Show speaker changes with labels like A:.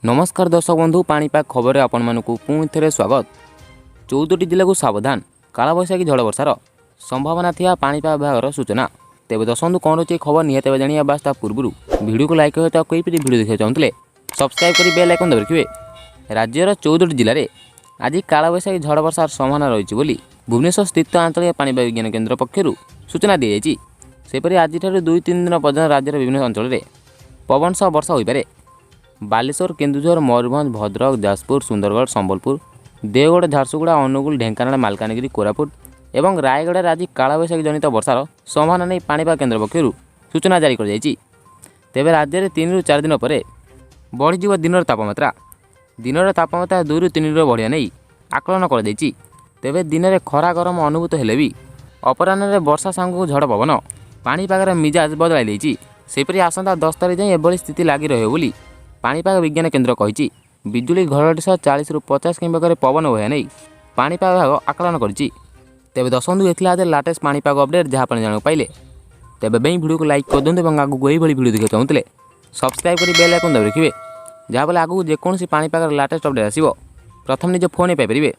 A: नमस्कार दर्शक बंधु पाणीपाग खबर आपण मानकु पुणी थे स्वागत। 14टी जिला को सावधान कालबैशाखी झड़ वर्षार संभावना थिया पाणीपाग विभाग सूचना। तेज दशंधु कौन अच्छे खबर निहत जाना बास पूर्व वीडियो को लाइक हो कई वीडियो देखा चाहते सब्सक्राइब कर बेल आइकन दबा रखिए। राज्यर 14टी जिले में आज कालबैशाखी झड़ वर्षार संभावना रही भुवनेश्वर स्थित आंचलिक पाणीपाग विज्ञान केन्द्र पक्षर सूचना दी जाएगी। सेपरि आज 2-3 दिन पर्यटन राज्यर विभिन्न अंचल में पवन सह वर्षा होपे। बालेश्वर, केन्दुझर, मयूरभंज, भद्रक, जाजपुर, सुंदरगढ़, संबलपुर, देवगढ़, झारसुगुड़ा, अनुगुल, ढेंकानाल, मालकानगिरी, कोरापुट एवं रायगढ़ आज कालबैशाखी जनित वर्षार संभावना नहीं पाणीपाग केन्द्र पक्षर सूचना जारी कर तेज राज्य में 3 ରୁ 4 दिन पर बढ़ीज दिन तापमात्रा। दिन तापमात्रा 2 ରୁ 3 बढ़िया नहीं आकलन कर तेज दिन में खरा गरम अनुभूत हेले भी अपराह्न वर्षा सांग झड़ पवन पाणीपागर मिजाज बदल देती। सेपरि आसंता 10 तारिख जाए एभली स्थिति लगी रही पाणीपाग विज्ञान केन्द्र कही। बिजुली घड़घड़ी सह 40 ରୁ 50 किलोमीटर पवन हुए नहीं पाणीपाग विभाग आकलन कर तेज दशंधु ये आज लाटेस्ट पाणीपाग अपडेट जहाँ जाना पाइले। तेज बेई वीडियो को लाइक कर दिखाँ और आगू यही वीडियो देखा चाहते सब्सक्राइब कर बेल आइकन दबा रखिए जहाँफल आगू जेकोसी पाणीपाग लाटेस्ट अपडेट आसो प्रथम निज फोन पाइपर।